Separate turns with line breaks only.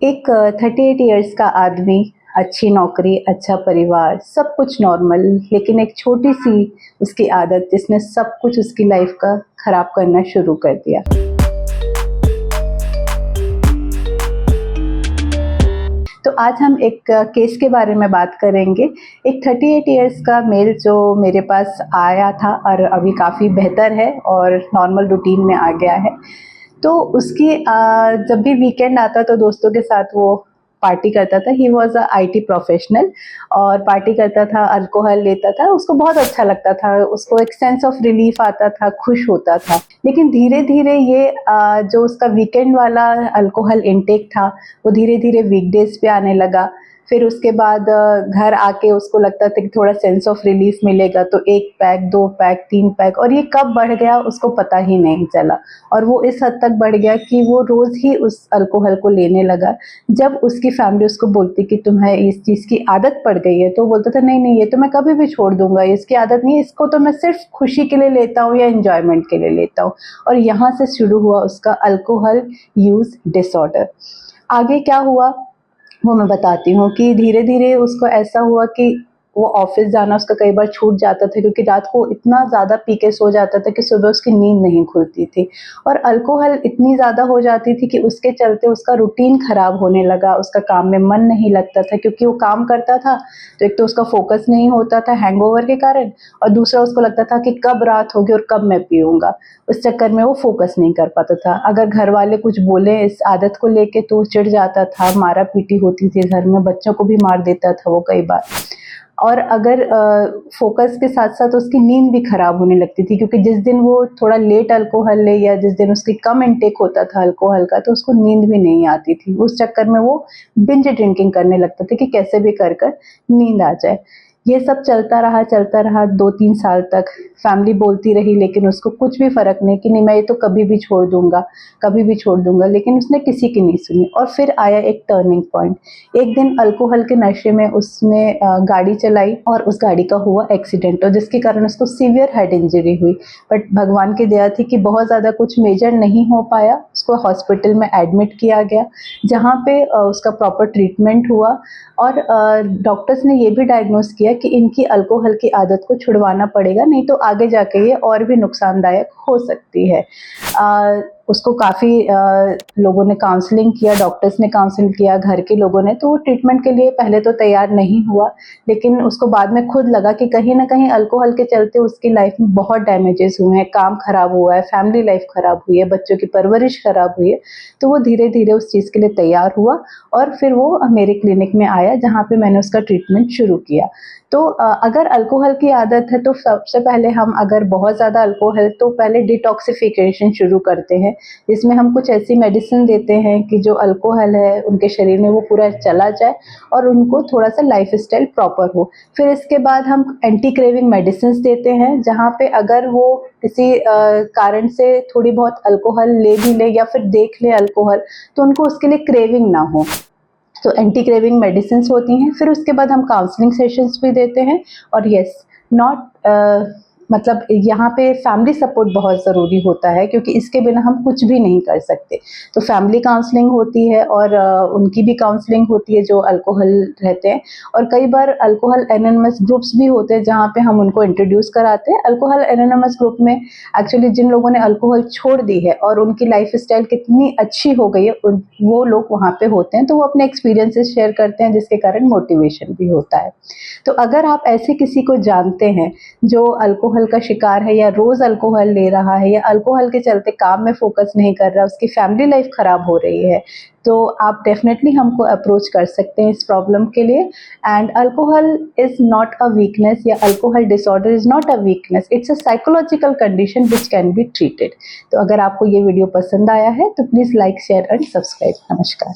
एक 38 इयर्स का आदमी, अच्छी नौकरी, अच्छा परिवार, सब कुछ नॉर्मल, लेकिन एक छोटी-सी उसकी आदत जिसने सब कुछ उसकी लाइफ का खराब करना शुरू कर दिया। तो आज हम एक केस के बारे में बात करेंगे। एक 38 इयर्स का मेल जो मेरे पास आया था और अभी काफ़ी बेहतर है और नॉर्मल रूटीन में आ गया है। तो उसकी जब भी वीकेंड आता तो दोस्तों के साथ वो पार्टी करता था। He was a IT professional और पार्टी करता था, अल्कोहल लेता था, उसको बहुत अच्छा लगता था, उसको एक सेंस ऑफ रिलीफ आता था, खुश होता था। लेकिन धीरे-धीरे ये जो उसका वीकेंड वाला अल्कोहल इंटेक था, वो धीरे-धीरे वीकडेज़ पे आने लगा। फिर उसके बाद घर आके उसको लगता था कि थोड़ा सेंस ऑफ रिलीफ मिलेगा, तो 1 पैक, 2 पैक, 3 पैक, और ये कब बढ़ गया उसको पता ही नहीं चला। और वो इस हद तक बढ़ गया कि वो रोज़ ही उस अल्कोहल को लेने लगा। जब उसकी फैमिली उसको बोलती कि तुम्हें इस चीज़ की आदत पड़ गई है, तो वो बोलता था नहीं, नहीं, ये तो मैं कभी भी छोड़ दूँगा, इसकी आदत नहीं है, इसको तो मैं सिर्फ़ खुशी के लिए लेता हूँ या एन्जॉयमेंट के लिए लेता हूँ। और यहाँ से शुरू हुआ उसका अल्कोहल यूज़ डिसऑर्डर। आगे क्या हुआ वो मैं बताती हूँ कि धीरे-धीरे उसको ऐसा हुआ कि वो ऑफ़िस जाना उसका कई बार छूट जाता था, क्योंकि रात को इतना ज़्यादा पी के सो जाता था कि सुबह उसकी नींद नहीं खुलती थी। और अल्कोहल इतनी ज़्यादा हो जाती थी कि उसके चलते उसका रूटीन ख़राब होने लगा, उसका काम में मन नहीं लगता था, क्योंकि वो काम करता था, तो एक तो उसका फ़ोकस नहीं होता था हैंगओवर के कारण, और दूसरा उसको लगता था कि कब रात होगी और कब मैं पीऊँगा। उस चक्कर में वो फ़ोकस नहीं कर पाता था। अगर घर वाले कुछ बोले इस आदत को लेके तो चिढ़ जाता था, मारा-पीटी होती थी घर में, बच्चों को भी मार देता था वो कई बार। और अगर फ़ोकस के साथ-साथ उसकी नींद भी ख़राब होने लगती थी, क्योंकि जिस दिन वो थोड़ा लेट अल्कोहल ले या जिस दिन उसकी कम इंटेक होता था अल्कोहल का, तो उसको नींद भी नहीं आती थी। उस चक्कर में वो बिंज ड्रिंकिंग करने लगता था कि कैसे भी कर कर नींद आ जाए। ये सब चलता रहा 2-3 साल तक। फैमिली बोलती रही, लेकिन उसको कुछ भी फ़र्क नहीं कि नहीं, मैं ये तो कभी भी छोड़ दूँगा, कभी भी छोड़ दूँगा, लेकिन उसने किसी की नहीं सुनी। और फिर आया एक टर्निंग पॉइंट। एक दिन अल्कोहल के नशे में उसने गाड़ी चलाई और उस गाड़ी का हुआ एक्सीडेंट, और जिसके कारण उसको सीवियर हेड इंजरी हुई। बट भगवान की दया थी कि बहुत ज़्यादा कुछ मेजर नहीं हो पाया। उसको हॉस्पिटल में एडमिट किया गया, जहाँ पे उसका प्रॉपर ट्रीटमेंट हुआ। और डॉक्टर्स ने ये भी डायग्नोस किया कि इनकी अल्कोहल की आदत को छुड़वाना पड़ेगा, नहीं तो आगे जाके ये और भी नुकसानदायक हो सकती है। उसको काफ़ी लोगों ने काउंसलिंग किया, डॉक्टर्स ने काउंसल किया, घर के लोगों ने, तो वो ट्रीटमेंट के लिए पहले तो तैयार नहीं हुआ, लेकिन उसको बाद में खुद लगा कि कहीं न कहीं अल्कोहल के चलते उसकी लाइफ में बहुत डैमेजेस हुए हैं, काम खराब हुआ है, फैमिली लाइफ खराब हुई है, बच्चों की परवरिश खराब हुई है। तो वो धीरे-धीरे उस चीज़ के लिए तैयार हुआ और फिर वो मेरे क्लिनिक में आया, जहाँ पे मैंने उसका ट्रीटमेंट शुरू किया। तो अगर अल्कोहल की आदत है तो सबसे पहले हम, अगर बहुत ज़्यादा अल्कोहल, तो पहले डिटॉक्सिफिकेशन शुरू करते हैं, जिसमें हम कुछ ऐसी मेडिसिन देते हैं कि जो अल्कोहल है उनके शरीर में वो पूरा चला जाए और उनको थोड़ा-सा लाइफ़स्टाइल प्रॉपर हो। फिर इसके बाद हम एंटी क्रेविंग मेडिसिन्स देते हैं, जहाँ पे अगर वो किसी कारण से थोड़ी बहुत अल्कोहल ले भी लें या फिर देख लें अल्कोहल, तो उनको उसके लिए क्रेविंग ना हो। तो एंटी क्रेविंग मेडिसिन्स होती हैं। फिर उसके बाद हम काउंसलिंग सेशंस भी देते हैं। और येस, नॉट मतलब यहाँ पे फैमिली सपोर्ट बहुत ज़रूरी होता है, क्योंकि इसके बिना हम कुछ भी नहीं कर सकते। तो फैमिली काउंसलिंग होती है और उनकी भी काउंसलिंग होती है जो अल्कोहल रहते हैं। और कई बार अल्कोहल एनोनिमस ग्रुप्स भी होते हैं, जहाँ पे हम उनको इंट्रोड्यूस कराते हैं। अल्कोहल एनोनिमस ग्रुप में एक्चुअली जिन लोगों ने अल्कोहल छोड़ दी है और उनकी लाइफ़स्टाइल कितनी अच्छी हो गई है, वो लोग वहाँ पे होते हैं, तो वो अपने एक्सपीरियंसेस शेयर करते हैं, जिसके कारण मोटिवेशन भी होता है। तो अगर आप ऐसे किसी को जानते हैं जो अल्कोहल का शिकार है या रोज़ अल्कोहल ले रहा है या अल्कोहल के चलते काम में फ़ोकस नहीं कर रहा, उसकी फैमिली लाइफ ख़राब हो रही है, तो आप डेफ़िनेटली हमको अप्रोच कर सकते हैं इस प्रॉब्लम के लिए। And alcohol is not a weakness, या alcohol disorder is not a weakness, it's a psychological condition which can be treated. तो अगर आपको ये वीडियो पसंद आया है तो please like, share and subscribe. नमस्कार।